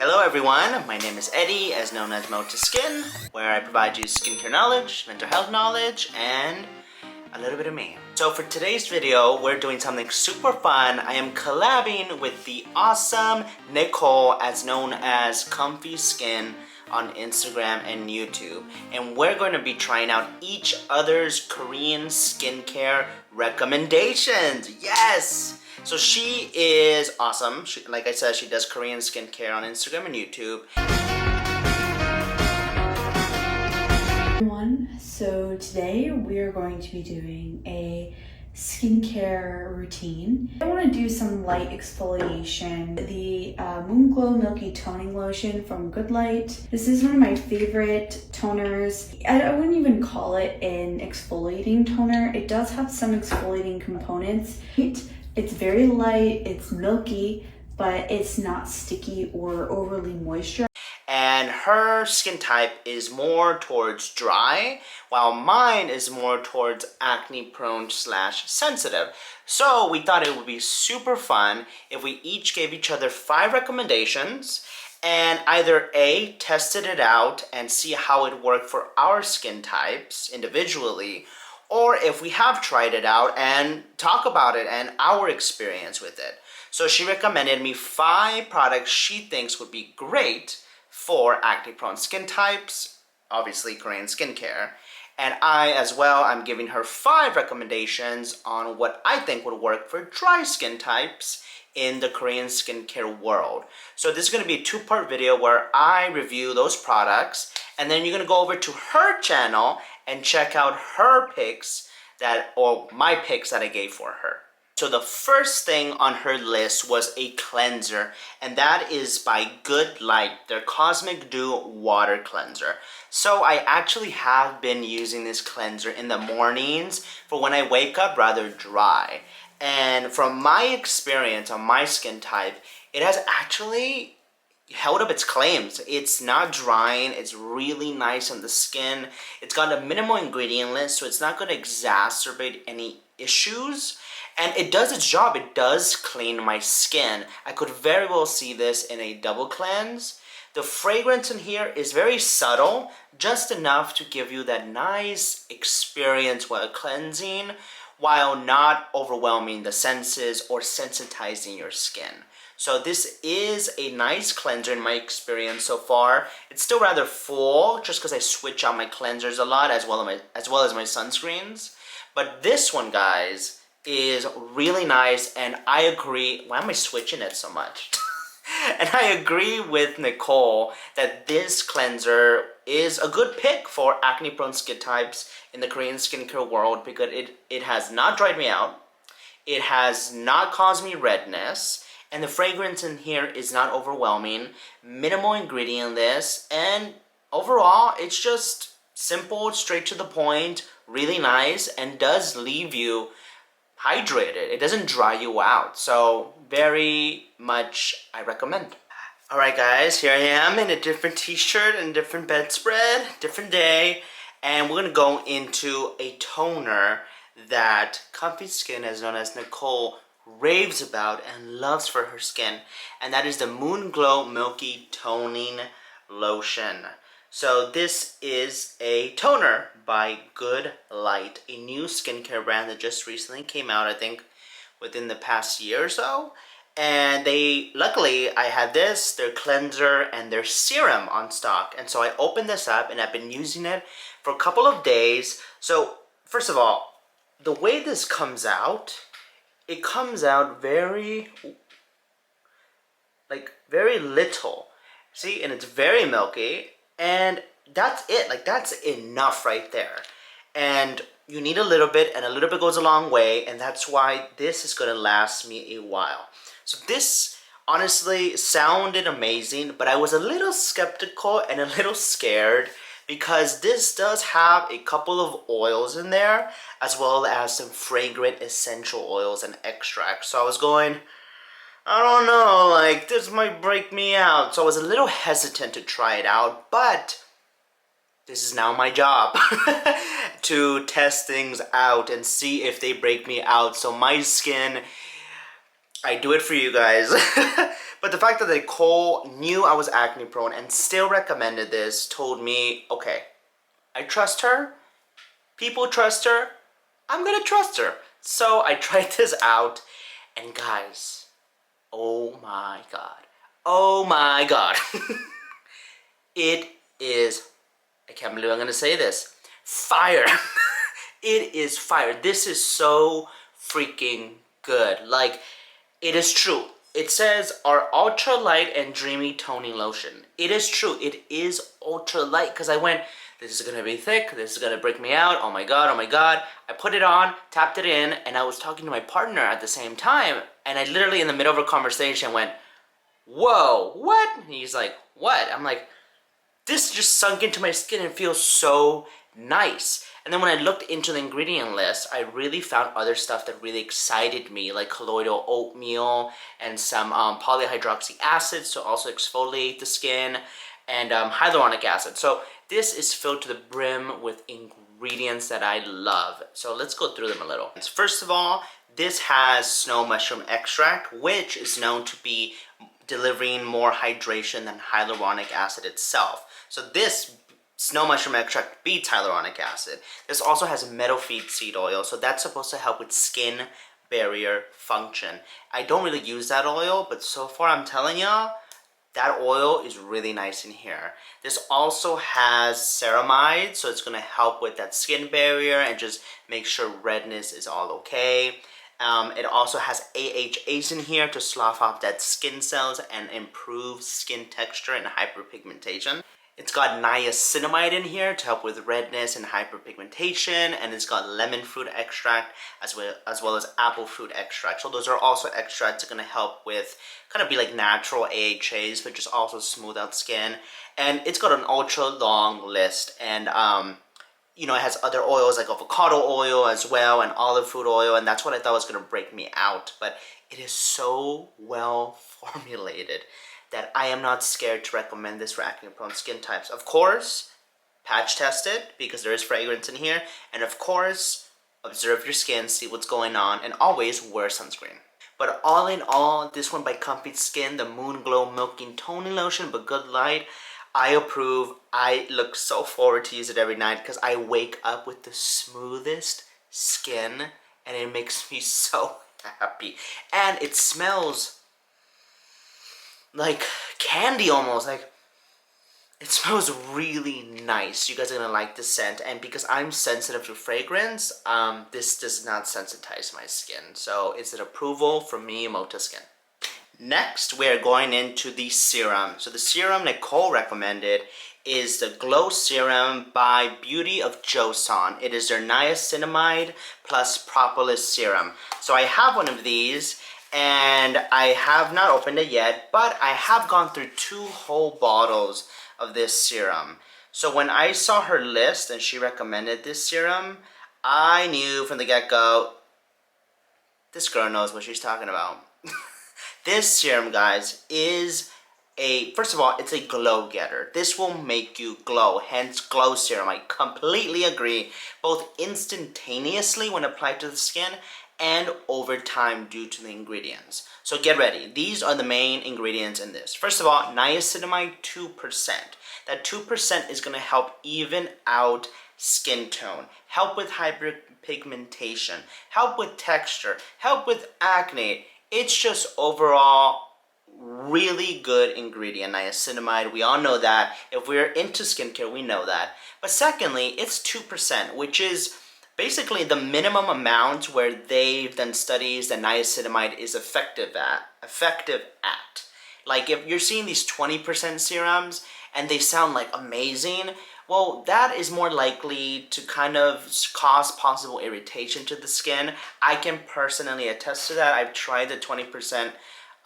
Hello everyone, my name is Eddie, as known as Mottaskin, where I provide you skincare knowledge, mental health knowledge, and a little bit of me. So for today's video, we're doing something super fun. I am collabing with the awesome Nicole, as known as Comfy.Skin on Instagram and YouTube. And we're going to be trying out each other's Korean skincare recommendations. Yes! So she is awesome. Like I said, she does Korean skincare on Instagram and YouTube. Everyone, so today we are going to be doing a skincare routine. I want to do some light exfoliation. The Moon Glow Milky Toning Lotion from Good Light. This is one of my favorite toners. I wouldn't even call it an exfoliating toner. It does have some exfoliating components. It's very light, it's milky, but it's not sticky or overly moisturized. And her skin type is more towards dry, while mine is more towards acne prone / sensitive. So we thought it would be super fun if we each gave each other 5 recommendations and either A, tested it out and see how it worked for our skin types individually, or if we have tried it out and talk about it and our experience with it. So she recommended me 5 products she thinks would be great for acne-prone skin types, obviously Korean skincare. And I, as well, I'm giving her 5 recommendations on what I think would work for dry skin types in the Korean skincare world. So this is going to be a 2-part video where I review those products, and then you're going to go over to her channel and check out her picks or my picks that I gave for her. So the first thing on her list was a cleanser, and that is by Good Light, their Cosmic Dew Water Cleanser. So I actually have been using this cleanser in the mornings for when I wake up rather dry. And from my experience on my skin type, it has actually held up its claims. It's not drying, it's really nice on the skin. It's got a minimal ingredient list, so it's not going to exacerbate any issues. And it does its job. It does clean my skin. I could very well see this in a double cleanse. The fragrance in here is very subtle, just enough to give you that nice experience while cleansing, while not overwhelming the senses or sensitizing your skin. So this is a nice cleanser in my experience so far. It's still rather full, just because I switch out my cleansers a lot, as well as my sunscreens. But this one, guys, is really nice, and I agree. Why am I switching it so much? And I agree with Nicole that this cleanser is a good pick for acne-prone skin types in the Korean skincare world, because it has not dried me out, it has not caused me redness, and the fragrance in here is not overwhelming, minimal ingredient list, and overall it's just simple, straight to the point, really nice, and does leave you hydrated. It doesn't dry you out, so very much I recommend. Alright guys, here I am in a different t-shirt and different bedspread, different day, and we're going to go into a toner that Comfy.Skin, as known as Nicole, raves about and loves for her skin, and that is the Moon Glow Milky Toning Lotion. So this is a toner by Good Light, a new skincare brand that just recently came out, I think within the past year or so. And luckily I had this, their cleanser, and their serum on stock. And so I opened this up and I've been using it for a couple of days. So first of all, the way this comes out, it comes out very little. See, and it's very milky. And that's it, that's enough right there. And you need a little bit, and a little bit goes a long way, and that's why this is gonna last me a while. So this honestly sounded amazing, but I was a little skeptical and a little scared, because this does have a couple of oils in there, as well as some fragrant essential oils and extracts. So I was going, I don't know, this might break me out. So I was a little hesitant to try it out, but this is now my job to test things out and see if they break me out. So my skin I do it for you guys. But the fact that Nicole knew I was acne prone and still recommended this told me, okay, I trust her. People trust her. I'm gonna trust her. So I tried this out, and guys, oh my god. Oh my god. It is, I can't believe I'm gonna say this, fire. It is fire. This is so freaking good. Like, it is true. It says our ultra light and dreamy toning lotion. It is true. It is ultra light, because I went, this is gonna be thick, this is gonna break me out, oh my god, oh my god. I put it on, tapped it in, and I was talking to my partner at the same time, and I literally in the middle of a conversation went, whoa, what? And he's like, what? I'm like, this just sunk into my skin and feels so nice. And then when I looked into the ingredient list, I really found other stuff that really excited me, like colloidal oatmeal and some polyhydroxy acid to also exfoliate the skin, and hyaluronic acid. So this is filled to the brim with ingredients that I love. So let's go through them a little. First of all, this has snow mushroom extract, which is known to be delivering more hydration than hyaluronic acid itself. So this snow mushroom extract beats hyaluronic acid. This also has meadowfeed seed oil, so that's supposed to help with skin barrier function. I don't really use that oil, but so far I'm telling y'all, that oil is really nice in here. This also has ceramide, so it's gonna help with that skin barrier and just make sure redness is all okay. It also has AHAs in here to slough off dead skin cells and improve skin texture and hyperpigmentation. It's got niacinamide in here to help with redness and hyperpigmentation, and it's got lemon fruit extract as well as apple fruit extract. So those are also extracts that are going to help with kind of be like natural AHAs, but just also smooth out skin. And it's got an ultra long list, and you know, it has other oils like avocado oil as well and olive fruit oil, and that's what I thought was going to break me out. But it is so well formulated that I am not scared to recommend this for acne-prone skin types. Of course, patch test it because there is fragrance in here, and of course, observe your skin, see what's going on, and always wear sunscreen. But all in all, this one by Comfy.Skin, the Moon Glow Milking Toning Lotion, but good light, I approve. I look so forward to use it every night because I wake up with the smoothest skin, and it makes me so happy. And it smells like candy almost. Like, it smells really nice. You guys are gonna like the scent, and because I'm sensitive to fragrance, this does not sensitize my skin. So it's an approval from me, Mottaskin. Next, we're going into the serum. So the serum Nicole recommended is the Glow Serum by Beauty of Joseon. It is their niacinamide plus propolis serum. So I have one of these, and I have not opened it yet, but I have gone through 2 whole bottles of this serum. So when I saw her list and she recommended this serum, I knew from the get-go, this girl knows what she's talking about. This serum, guys, is first of all, it's a glow getter. This will make you glow, hence Glow Serum. I completely agree, both instantaneously when applied to the skin and over time due to the ingredients. So get ready. These are the main ingredients in this. First of all, niacinamide 2%. That 2% is going to help even out skin tone, help with hyperpigmentation, help with texture, help with acne. It's just overall really good ingredient, niacinamide. We all know that. If we're into skincare, we know that. But secondly, it's 2%, which is basically the minimum amount where they've done studies that niacinamide is effective at. Like, if you're seeing these 20% serums and they sound like amazing, well, that is more likely to kind of cause possible irritation to the skin. I can personally attest to that. I've tried the 20%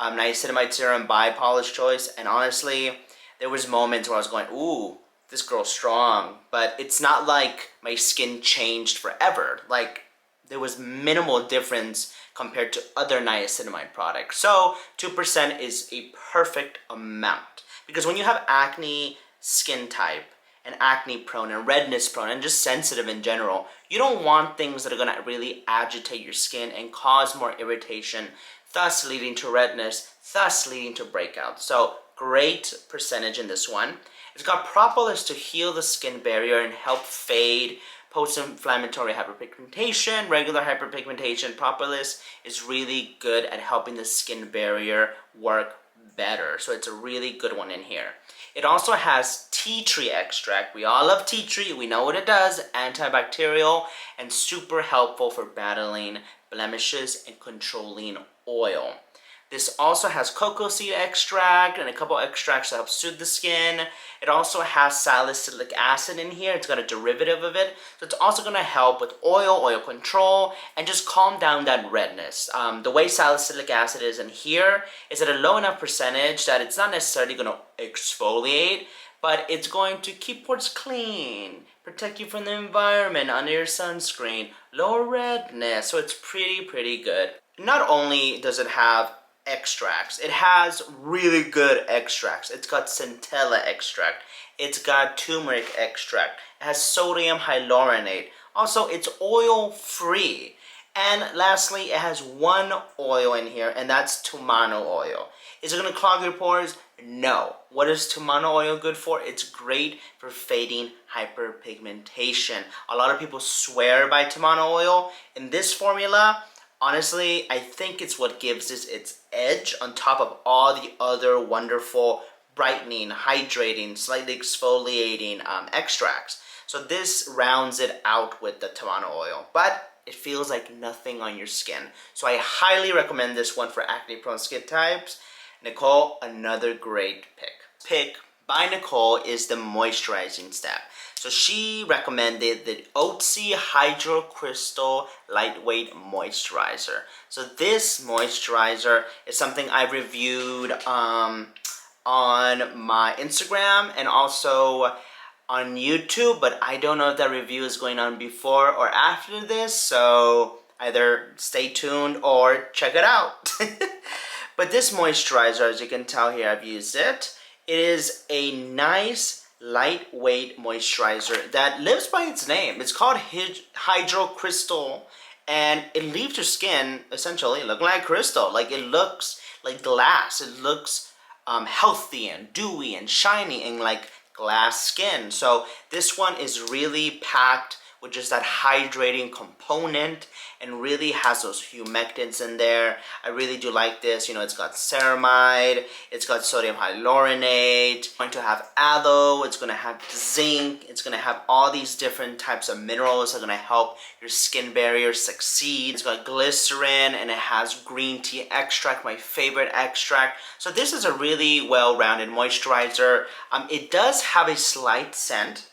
niacinamide serum by Paula's Choice, and honestly, there was moments where I was going, ooh, this girl's strong, but it's not like my skin changed forever. Like, there was minimal difference compared to other niacinamide products. So 2% is a perfect amount, because when you have acne skin type and acne prone and redness prone and just sensitive in general, you don't want things that are going to really agitate your skin and cause more irritation thus leading to redness, thus leading to breakouts. So great percentage in this one. It's got propolis to heal the skin barrier and help fade post-inflammatory hyperpigmentation, regular hyperpigmentation. Propolis is really good at helping the skin barrier work better. So it's a really good one in here. It also has tea tree extract. We all love tea tree. We know what it does. Antibacterial and super helpful for battling blemishes and controlling oil. This also has cocoa seed extract and a couple extracts to help soothe the skin. It also has salicylic acid in here. It's got a derivative of it. So it's also going to help with oil control, and just calm down that redness. The way salicylic acid is in here is at a low enough percentage that it's not necessarily going to exfoliate, but it's going to keep pores clean, protect you from the environment under your sunscreen, lower redness. So it's pretty good. Not only does it have extracts, it has really good extracts. It's got centella extract, it's got turmeric extract, it has sodium hyaluronate. Also, it's oil free. And lastly, it has one oil in here, and that's Tumano oil. Is it going to clog your pores? No. What is Tumano oil good for? It's great for fading hyperpigmentation. A lot of people swear by Tumano oil. In this formula, honestly, I think it's what gives this its edge on top of all the other wonderful brightening, hydrating, slightly exfoliating extracts. So this rounds it out with the Tumano oil, but it feels like nothing on your skin. So I highly recommend this one for acne-prone skin types. Nicole, another great pick by Nicole is the moisturizing step. So she recommended the Otzi Hydro Crystal Lightweight Moisturizer. So this moisturizer is something I reviewed on my Instagram and also on YouTube, but I don't know if that review is going on before or after this, so either stay tuned or check it out. But this moisturizer, as you can tell here, I've used it. It is a nice lightweight moisturizer that lives by its name. It's called Hydro Crystal, and it leaves your skin essentially looking like crystal. Like, it looks like glass. It looks healthy and dewy and shiny and like glass skin. So this one is really packed with just that hydrating component and really has those humectants in there. I really do like this. You know, it's got ceramide, it's got sodium hyaluronate, it's going to have aloe, it's going to have zinc, it's going to have all these different types of minerals that are going to help your skin barrier succeed. It's got glycerin and it has green tea extract, my favorite extract. So this is a really well-rounded moisturizer. It does have a slight scent,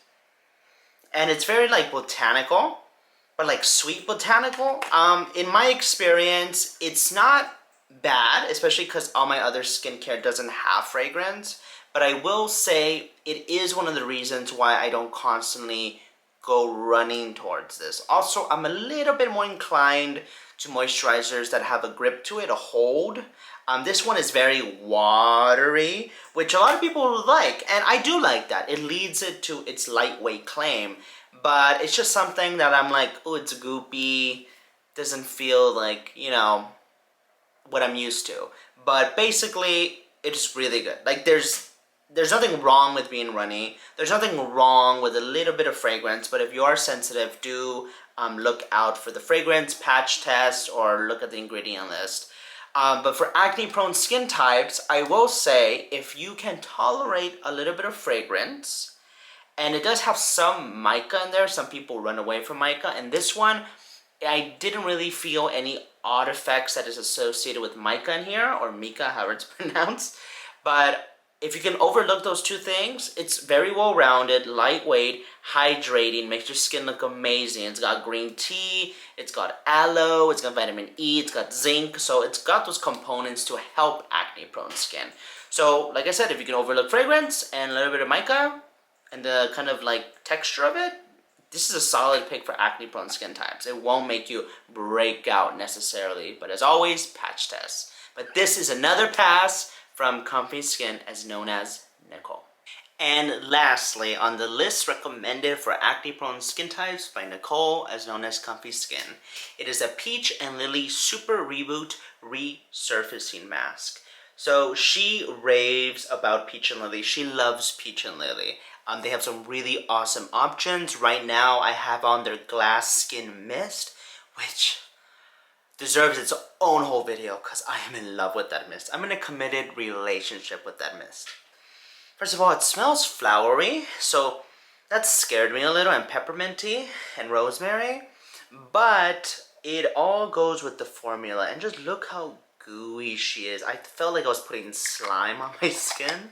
and it's very like botanical, but like sweet botanical. In my experience, it's not bad, especially because all my other skincare doesn't have fragrance. But I will say it is one of the reasons why I don't constantly go running towards this. Also, I'm a little bit more inclined to moisturizers that have a grip to it, a hold. This one is very watery, which a lot of people like, and I do like that. It leads it to its lightweight claim, but it's just something that I'm like, oh, it's goopy, doesn't feel like, you know, what I'm used to. But basically, it's really good. Like, there's nothing wrong with being runny. There's nothing wrong with a little bit of fragrance, but if you are sensitive, do look out for the fragrance patch test or look at the ingredient list. But for acne-prone skin types, I will say if you can tolerate a little bit of fragrance, and it does have some mica in there, some people run away from mica, and this one, I didn't really feel any odd effects that is associated with mica in here, or mica, however it's pronounced. But if you can overlook those two things, it's very well-rounded, lightweight, hydrating, makes your skin look amazing. It's got green tea, it's got aloe, it's got vitamin E, it's got zinc, so it's got those components to help acne-prone skin. So, like I said, if you can overlook fragrance and a little bit of mica, and the kind of like texture of it, this is a solid pick for acne-prone skin types. It won't make you break out necessarily, but as always, patch test. But this is another pass from Comfy.Skin, as known as Nicole. And lastly, on the list recommended for acne-prone skin types by Nicole, as known as Comfy.Skin, it is a Peach and Lily Super Reboot Resurfacing Mask. So she raves about Peach and Lily. She loves Peach and Lily. They have some really awesome options. Right now, I have on their Glass Skin Mist, which deserves its own whole video because I am in love with that mist. I'm in a committed relationship with that mist. First of all, it smells flowery, so that scared me a little, and pepperminty and rosemary. But it all goes with the formula, and just look how gooey she is. I felt like I was putting slime on my skin.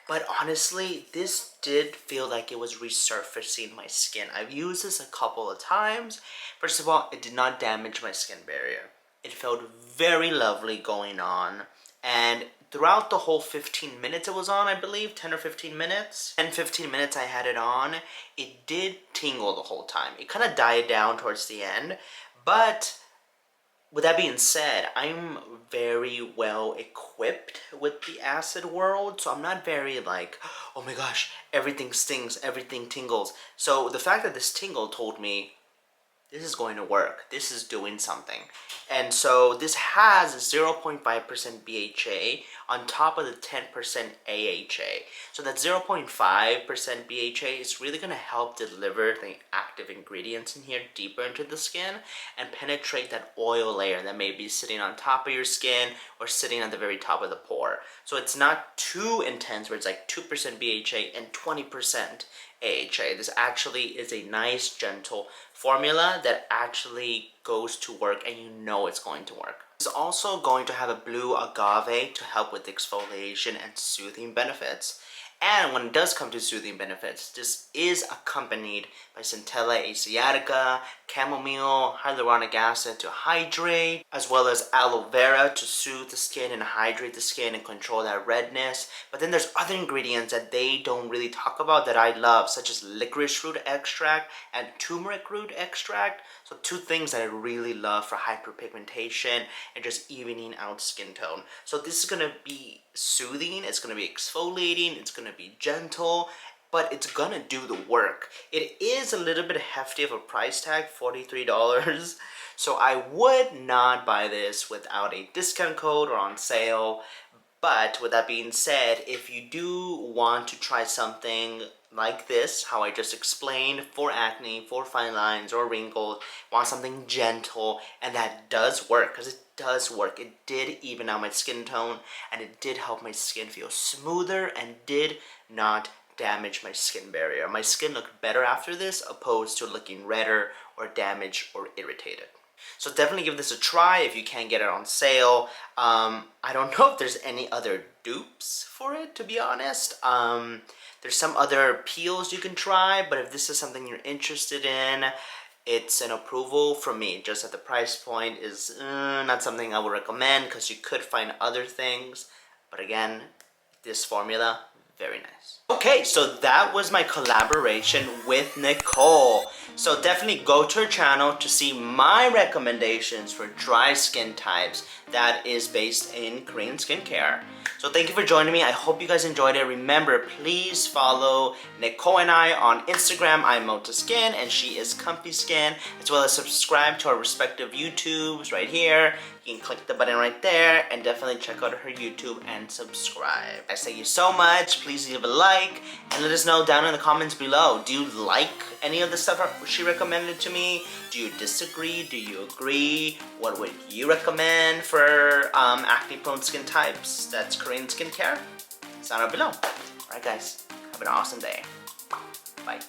But honestly, this did feel like it was resurfacing my skin. I've used this a couple of times. First of all, it did not damage my skin barrier. It felt very lovely going on. And throughout the whole 15 minutes it was on, I believe, 10 or 15 minutes. 10, 15 minutes I had it on, it did tingle the whole time. It kind of died down towards the end. But with that being said, I'm very well equipped with the acid world, so I'm not very like, oh my gosh, everything stings, everything tingles. So the fact that this tingle told me, this is going to work, this is doing something. And so this has 0.5% BHA on top of the 10% AHA. So that 0.5% BHA is really going to help deliver the active ingredients in here deeper into the skin and penetrate that oil layer that may be sitting on top of your skin or sitting at the very top of the pore. So it's not too intense where it's like 2% BHA and 20% AHA. This actually is a nice, gentle formula that actually goes to work, and you know it's going to work. It's also going to have a blue agave to help with exfoliation and soothing benefits. And when it does come to soothing benefits, this is accompanied by Centella asiatica, chamomile, hyaluronic acid to hydrate, as well as aloe vera to soothe the skin and hydrate the skin and control that redness. But then there's other ingredients that they don't really talk about that I love, such as licorice root extract and turmeric root extract. So two things that I really love for hyperpigmentation and just evening out skin tone. So this is gonna be soothing, it's gonna be exfoliating, it's gonna be gentle, but it's gonna do the work. It is a little bit hefty of a price tag, $43. So I would not buy this without a discount code or on sale. But with that being said, if you do want to try something like this, how I just explained, for acne, for fine lines or wrinkles, want something gentle, and that does work, because it does work. It did even out my skin tone, and it did help my skin feel smoother and did not damage my skin barrier. My skin looked better after this, opposed to looking redder or damaged or irritated. So definitely give this a try if you can get it on sale. I don't know if there's any other dupes for it, to be honest. There's some other peels you can try, but if this is something you're interested in, it's an approval from me. Just that the price point is not something I would recommend, because you could find other things. But again, this formula, very nice. Okay, so that was my collaboration with Nicole. So definitely go to her channel to see my recommendations for dry skin types that is based in Korean skincare. So thank you for joining me. I hope you guys enjoyed it. Remember, please follow Nicole and I on Instagram. I'm Mottaskin and she is Comfy.Skin, as well as subscribe to our respective YouTubes right here. You can click the button right there and definitely check out her YouTube and subscribe. I thank you so much. Please leave a like and let us know down in the comments below. Do you like any of the stuff she recommended to me? Do you disagree? Do you agree? What would you recommend for acne-prone skin types that's Korean skincare? Sound out below. Alright guys, have an awesome day. Bye.